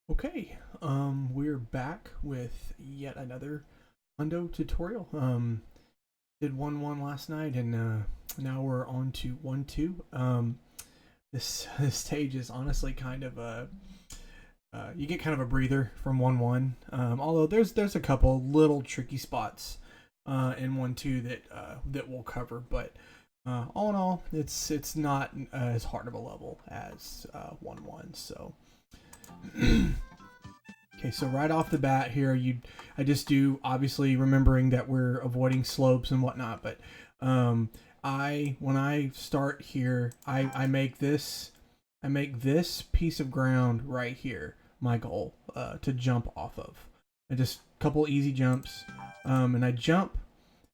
Okay, we're back with yet another Hundo tutorial. Did 1-1 last night, and now we're on to 1-2. This stage is honestly kind of a you get kind of a breather from 1-1. Although there's a couple little tricky spots in 1-2 that we'll cover, but all in all, it's not as hard of a level as 1-1. So. Okay, so right off the bat here, I just do, obviously remembering that we're avoiding slopes and whatnot, but when I start here, I make this piece of ground right here my goal to jump off of. And just a couple easy jumps, and I jump,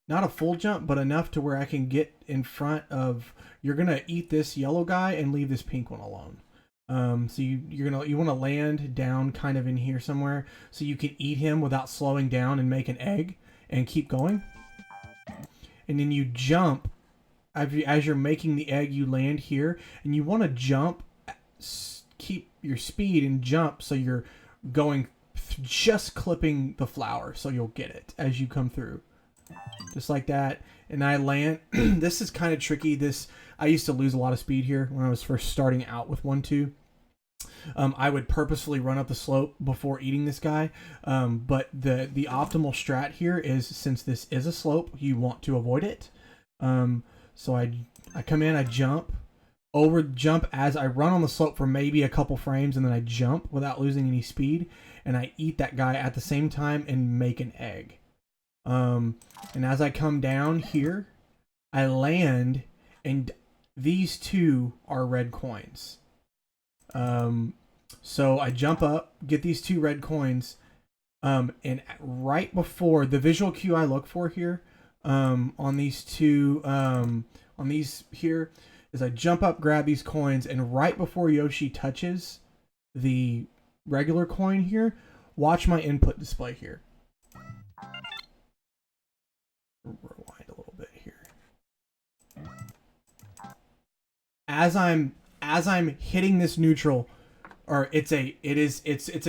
not a full jump, but enough to where I can get in front of. You're gonna eat this yellow guy and leave this pink one alone. So you want to land down kind of in here somewhere so you can eat him without slowing down and make an egg and keep going. And then you jump as you're making the egg. You land here and you want to jump, keep your speed and jump so you're going just clipping the flower so you'll get it as you come through, just like that. And I land. This is kind of tricky. I used to lose a lot of speed here when I was first starting out with 1-2. I would purposefully run up the slope before eating this guy, but the optimal strat here is, since this is a slope, you want to avoid it. So I come in, I jump as I run on the slope for maybe a couple frames, and then I jump without losing any speed, and I eat that guy at the same time and make an egg. And as I come down here, I land, and these two are red coins. So I jump up, get these two red coins, and right before the visual cue I look for here, on these two, on these here, is I jump up, grab these coins, and right before Yoshi touches the regular coin here, watch my input display here. Rewind a little bit here. As I'm hitting this neutral, or it's a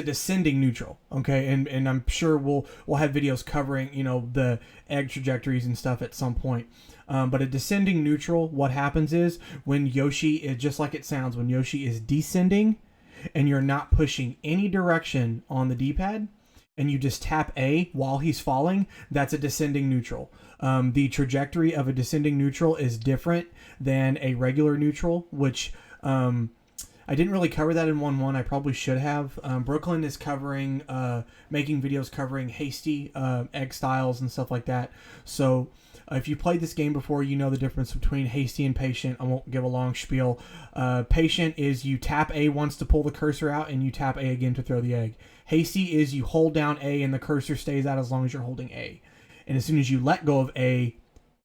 descending neutral, okay, and I'm sure we'll have videos covering, the egg trajectories and stuff at some point. But a descending neutral, what happens is when Yoshi is, just like it sounds, when Yoshi is descending and you're not pushing any direction on the D-pad and you just tap A while he's falling, that's a descending neutral. The trajectory of a descending neutral is different than a regular neutral, which I didn't really cover that in 1-1. I probably should have. Brooklyn is covering, making videos covering hasty egg styles and stuff like that. So if you played this game before, you know the difference between hasty and patient. I won't give a long spiel. Patient is you tap A once to pull the cursor out, and you tap A again to throw the egg. Hasty is you hold down A and the cursor stays out as long as you're holding A. And as soon as you let go of A,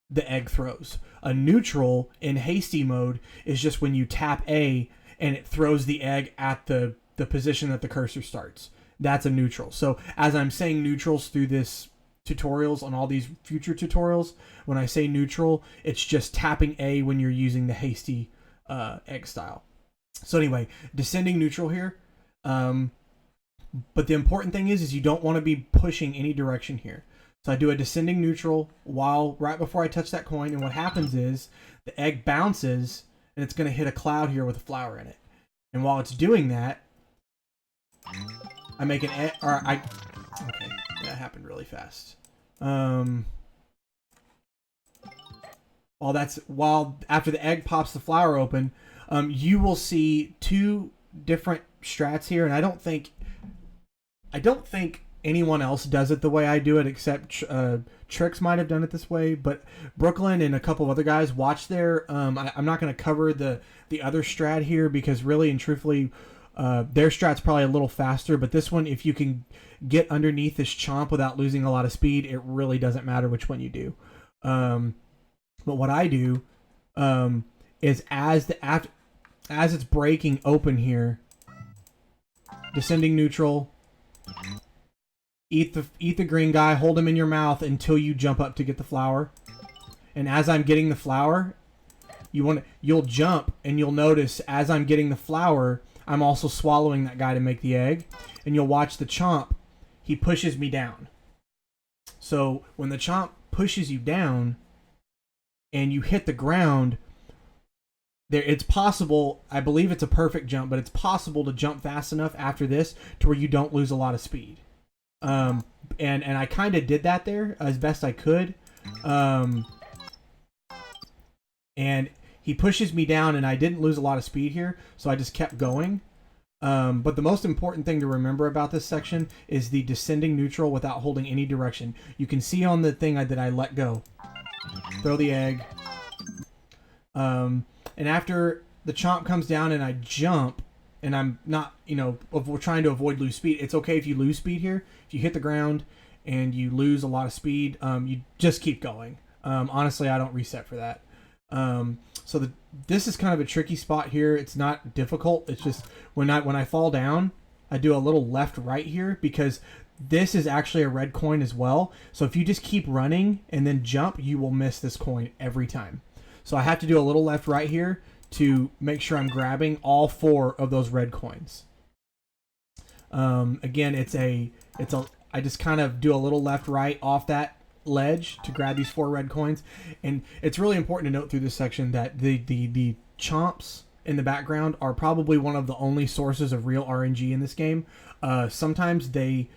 the egg throws. A neutral in hasty mode is just when you tap A and it throws the egg at the position that the cursor starts. That's a neutral. So as I'm saying neutrals through this tutorials, on all these future tutorials, when I say neutral, it's just tapping A when you're using the hasty egg style. So anyway, descending neutral here. But the important thing is you don't want to be pushing any direction here. So I do a descending neutral right before I touch that coin, and what happens is the egg bounces and it's going to hit a cloud here with a flower in it. And while it's doing that, I make an egg, okay, that happened really fast. While after the egg pops the flower open, you will see two different strats here, and I don't think anyone else does it the way I do it, except Trix might have done it this way, but Brooklyn and a couple of other guys, watch their I'm not going to cover the other strat here, because really and truthfully their strat's probably a little faster, but this one, if you can get underneath this chomp without losing a lot of speed, it really doesn't matter which one you do. But what I do is as it's breaking open here, descending neutral, eat the green guy, hold him in your mouth until you jump up to get the flower. And as I'm getting the flower, you'll jump, and you'll notice as I'm getting the flower, I'm also swallowing that guy to make the egg. And you'll watch the chomp, he pushes me down. So when the chomp pushes you down and you hit the ground, it's possible, I believe it's a perfect jump, but it's possible to jump fast enough after this to where you don't lose a lot of speed. And I kind of did that there as best I could. And he pushes me down, and I didn't lose a lot of speed here, so I just kept going. But the most important thing to remember about this section is the descending neutral without holding any direction. You can see on the thing that I let go. Throw the egg. And after the chomp comes down and I jump, and I'm not, we're trying to avoid lose speed. It's okay if you lose speed here. If you hit the ground and you lose a lot of speed, you just keep going. Honestly, I don't reset for that. So this is kind of a tricky spot here. It's not difficult. It's just when I fall down, I do a little left-right here because this is actually a red coin as well. So if you just keep running and then jump, you will miss this coin every time. So I have to do a little left-right here to make sure I'm grabbing all 4 of those red coins. Again, I just kind of do a little left-right off that ledge to grab these 4 red coins. And it's really important to note through this section that the chomps in the background are probably one of the only sources of real RNG in this game. Sometimes they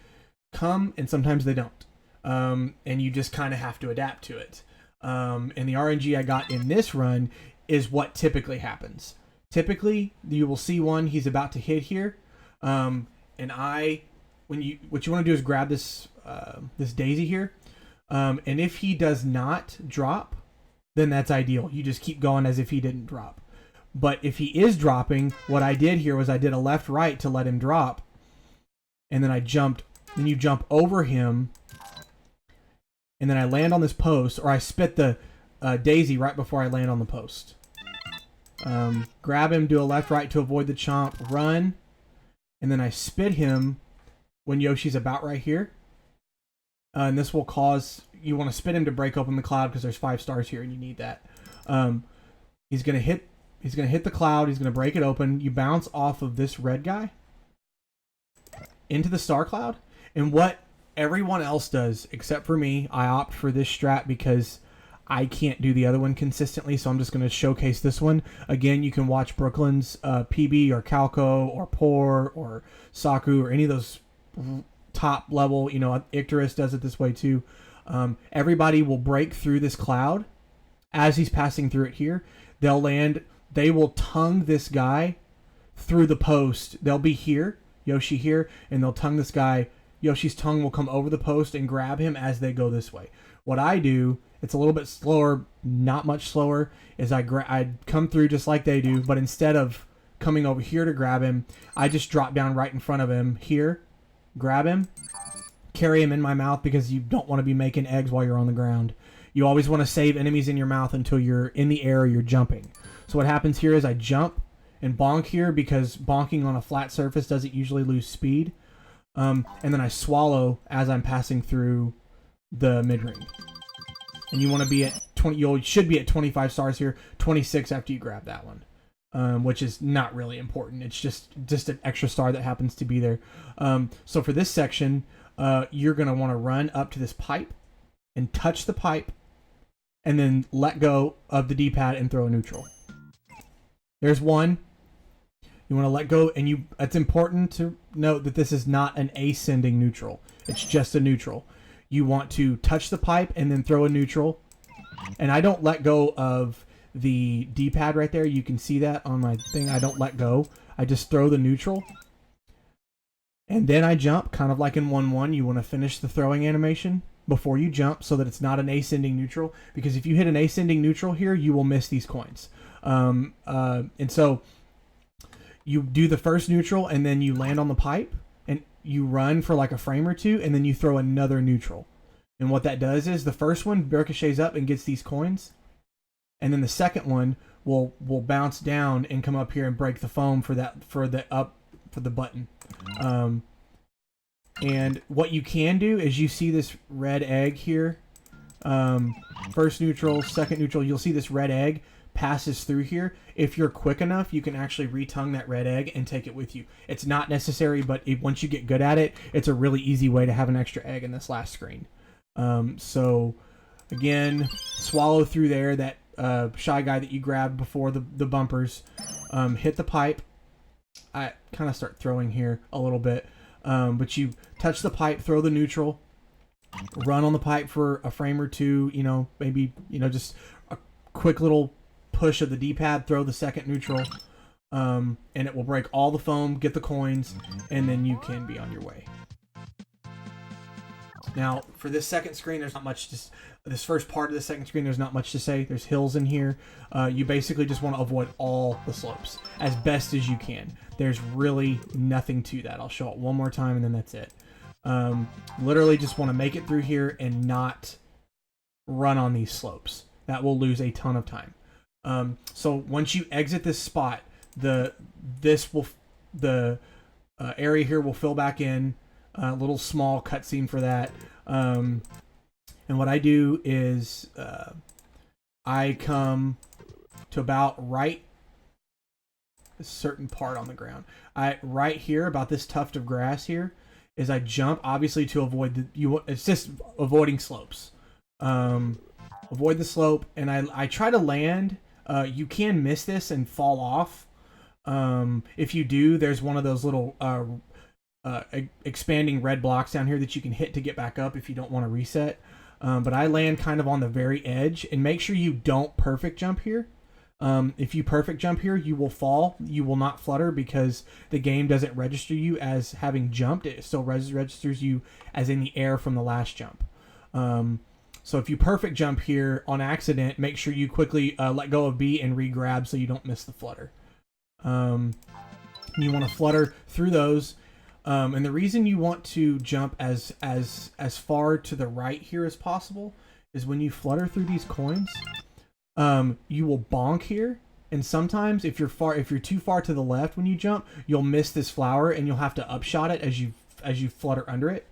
come and sometimes they don't. And you just kind of have to adapt to it. And the RNG I got in this run is what typically happens. Typically, you will see one he's about to hit here. And what you want to do is grab this daisy here. And if he does not drop, then that's ideal. You just keep going as if he didn't drop. But if he is dropping, what I did here was I did a left-right to let him drop. And then I jumped. Then you jump over him. And then I land on this post, or I spit the daisy right before I land on the post. Grab him, do a left-right to avoid the chomp, run. And then I spit him when Yoshi's about right here. And this will cause, you want to spit him to break open the cloud because there's 5 stars here and you need that. He's gonna hit the cloud, he's gonna break it open. You bounce off of this red guy into the star cloud. And what everyone else does, except for me, I opt for this strat because I can't do the other one consistently, so I'm just going to showcase this one. Again, you can watch Brooklyn's PB or Calco or Poor or Saku or any of those top level, Icterus does it this way too. Everybody will break through this cloud as he's passing through it here. They'll land, they will tongue this guy through the post. They'll be here, Yoshi here, and they'll tongue this guy. Yoshi's tongue will come over the post and grab him as they go this way. What I do, it's a little bit slower, not much slower, is I come through just like they do, but instead of coming over here to grab him, I just drop down right in front of him here, grab him, carry him in my mouth because you don't want to be making eggs while you're on the ground. You always want to save enemies in your mouth until you're in the air or you're jumping. So what happens here is I jump and bonk here because bonking on a flat surface doesn't usually lose speed. And then I swallow as I'm passing through the mid-ring. And you want to be at 20, you should be at 25 stars here, 26 after you grab that one. Which is not really important. It's just an extra star that happens to be there. So for this section, you're going to want to run up to this pipe and touch the pipe and then let go of the D-pad and throw a neutral. There's one. You want to let go, and it's important to note that this is not an ascending neutral. It's just a neutral. You want to touch the pipe and then throw a neutral. And I don't let go of the D-pad right there. You can see that on my thing. I don't let go. I just throw the neutral. And then I jump, kind of like in 1-1. You want to finish the throwing animation before you jump so that it's not an ascending neutral. Because if you hit an ascending neutral here, you will miss these coins. And so you do the first neutral and then you land on the pipe and you run for like a frame or two and then you throw another neutral. And what that does is the first one ricochets up and gets these coins. And then the second one will bounce down and come up here and break the foam for the button. And what you can do is you see this red egg here. First neutral, second neutral, you'll see this red egg. passes through here, if you're quick enough, you can actually retongue that red egg and take it with you. It's not necessary, but once you get good at it, it's a really easy way to have an extra egg in this last screen. So again, swallow through there, that Shy Guy that you grabbed before the bumpers. Hit the pipe. I kind of start throwing here a little bit, but you touch the pipe, throw the neutral, run on the pipe for a frame or two, maybe, just a quick little push of the D-pad, throw the second neutral, and it will break all the foam, get the coins, and then you can be on your way. Now, for this second screen, there's not much this first part of the second screen, there's not much to say. There's hills in here. You basically just want to avoid all the slopes as best as you can. There's really nothing to that. I'll show it one more time, and then that's it. Literally just want to make it through here and not run on these slopes. That will lose a ton of time. So once you exit this spot, the area here will fill back in. A little small cutscene for that. And what I do is I come to about right a certain part on the ground. Right here, about this tuft of grass here, is I jump, obviously to avoid it's just avoiding slopes. Avoid the slope, and I try to land. You can miss this and fall off. If you do, there's one of those little expanding red blocks down here that you can hit to get back up if you don't want to reset. But I land kind of on the very edge, and make sure you don't perfect jump here. If you perfect jump here, you will fall. You will not flutter because the game doesn't register you as having jumped. It still registers you as in the air from the last jump. So if you perfect jump here on accident, make sure you quickly let go of B and re-grab so you don't miss the flutter. You want to flutter through those. And the reason you want to jump as far to the right here as possible is when you flutter through these coins, you will bonk here. And sometimes if you're too far to the left when you jump, you'll miss this flower and you'll have to upshot it as you flutter under it.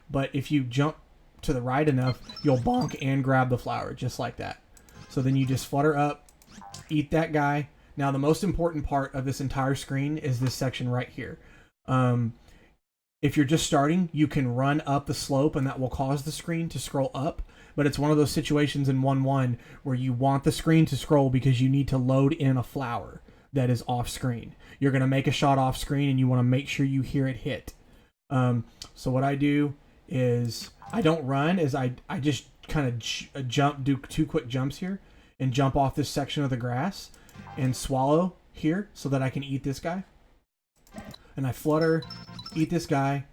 But if you jump to the right enough, you'll bonk and grab the flower just like that. So then you just flutter up, eat that guy. Now the most important part of this entire screen is this section right here. If you're just starting, you can run up the slope and that will cause the screen to scroll up. But it's one of those situations in 1.1 where you want the screen to scroll because you need to load in a flower that is off screen. You're going to make a shot off screen and you want to make sure you hear it hit. So what I do is I don't run, is I just kind of do 2 quick jumps here and jump off this section of the grass and swallow here so that I can eat this guy. And I flutter, eat this guy,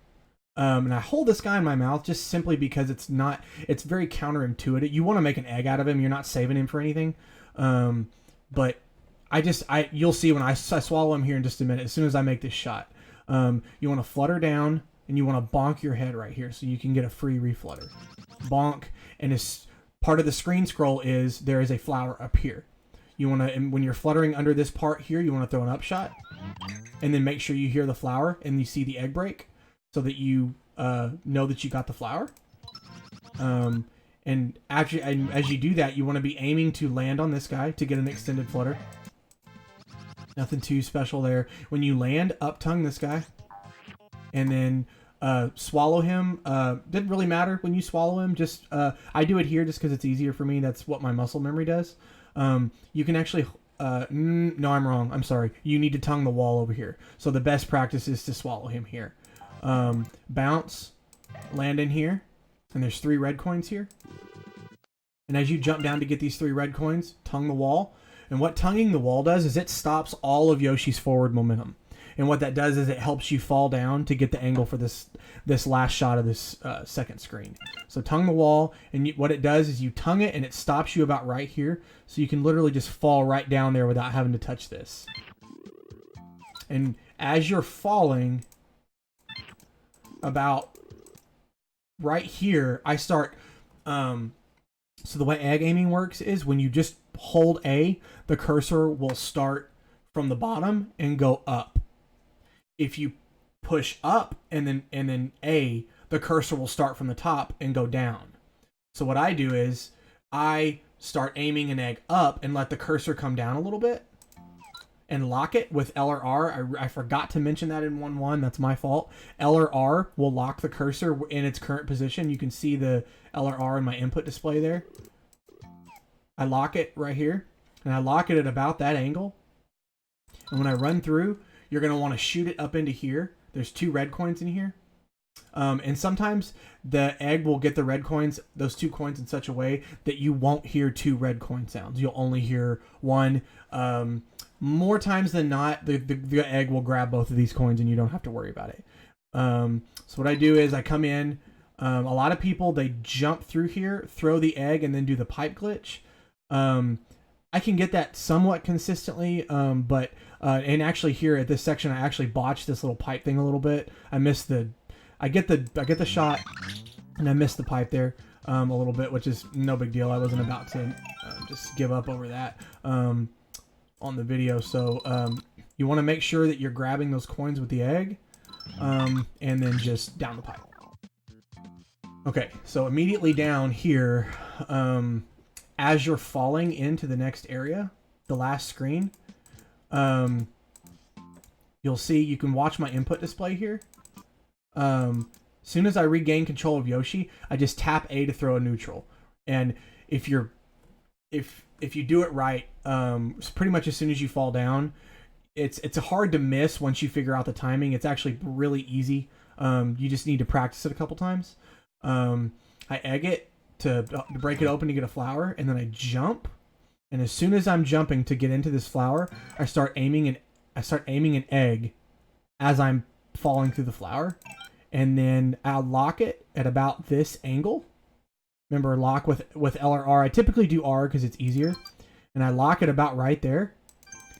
and I hold this guy in my mouth just simply because it's very counterintuitive. You want to make an egg out of him. You're not saving him for anything. But you'll see when I swallow him here in just a minute, as soon as I make this shot. You want to flutter down, and you want to bonk your head right here so you can get a free reflutter. Bonk, and as part of the screen scroll is there is a flower up here. You want to, when you're fluttering under this part here, you want to throw an upshot. And then make sure you hear the flower and you see the egg break so that you know that you got the flower. And as you do that, you want to be aiming to land on this guy to get an extended flutter. Nothing too special there. When you land, up tongue this guy. And then swallow him. Didn't really matter when you swallow him. Just I do it here just because it's easier for me. That's what my muscle memory does. You can actually... no, I'm wrong. I'm sorry. You need to tongue the wall over here. So the best practice is to swallow him here. Bounce, land in here, and there's 3 red coins here. And as you jump down to get these 3 red coins, tongue the wall. And what tonguing the wall does is it stops all of Yoshi's forward momentum. And what that does is it helps you fall down to get the angle for this last shot of this second screen. So tongue the wall, and what it does is you tongue it and it stops you about right here. So you can literally just fall right down there without having to touch this. And as you're falling, about right here, I start... so the way egg aiming works is when you just hold A, the cursor will start from the bottom and go up. If you push up and then A, the cursor will start from the top and go down. So what I do is I start aiming an egg up and let the cursor come down a little bit and lock it with L or R. I forgot to mention that in 1.1. That's my fault. L or R will lock the cursor in its current position. You can see the L or R in my input display there. I lock it right here, and I lock it at about that angle. And when I run through, you're going to want to shoot it up into here. There's 2 red coins in here. And sometimes the egg will get the red coins, those 2 coins, in such a way that you won't hear 2 red coin sounds. You'll only hear 1. More times than not, the egg will grab both of these coins and you don't have to worry about it. So what I do is I come in. A lot of people, they jump through here, throw the egg, and then do the pipe glitch. I can get that somewhat consistently, but and actually here at this section, I actually botched this little pipe thing a little bit. I get the shot, and I missed the pipe there a little bit, which is no big deal. I wasn't about to just give up over that on the video. So you want to make sure that you're grabbing those coins with the egg, and then just down the pipe. Okay, so immediately down here, as you're falling into the next area, the last screen, you'll see, you can watch my input display here. Soon as I regain control of Yoshi, I just tap A to throw a neutral. And if you do it right, pretty much as soon as you fall down, it's hard to miss once you figure out the timing. It's actually really easy. You just need to practice it a couple times. I egg it to break it open to get a flower, and then I jump. And as soon as I'm jumping to get into this flower, I start aiming an egg as I'm falling through the flower. And then I'll lock it at about this angle. Remember, lock with L or R. I typically do R because it's easier. And I lock it about right there.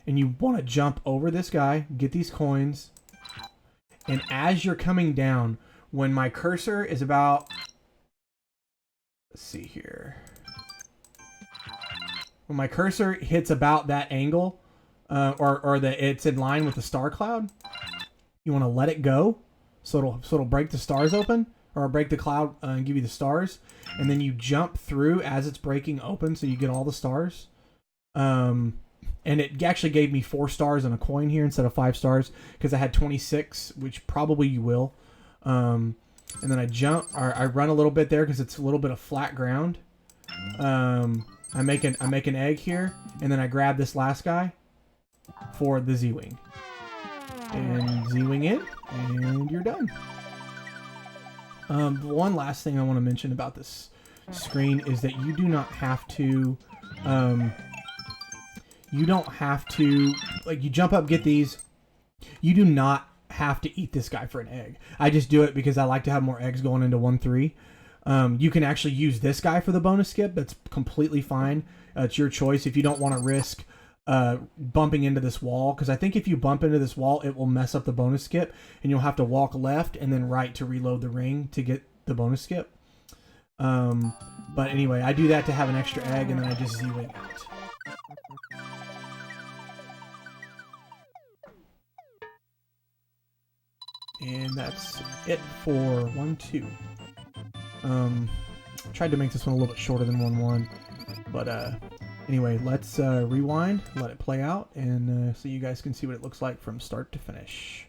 And you want to jump over this guy, get these coins. And as you're coming down, when my cursor is about... Let's see here. When my cursor hits about that angle, or it's in line with the star cloud, you want to let it go. So it'll break the stars open, or break the cloud and give you the stars, and then you jump through as it's breaking open, so you get all the stars. And it actually gave me 4 stars and a coin here instead of 5 stars because I had 26, which probably you will. And then I jump, or I run a little bit there because it's a little bit of flat ground. I make an egg here, and then I grab this last guy for the Z-Wing. And Z-Wing in, and you're done. One last thing I want to mention about this screen is that you do not have to, like, you jump up, get these. You do not have to eat this guy for an egg. I just do it because I like to have more eggs going into 1-3. You can actually use this guy for the bonus skip. That's completely fine. It's your choice if you don't want to risk bumping into this wall, because I think if you bump into this wall, it will mess up the bonus skip, and you'll have to walk left and then right to reload the ring to get the bonus skip. But anyway, I do that to have an extra egg, and then I just Z-Wing out. And that's it for 1-2. Tried to make this one a little bit shorter than 1-1, but anyway, let's rewind, let it play out, and so you guys can see what it looks like from start to finish.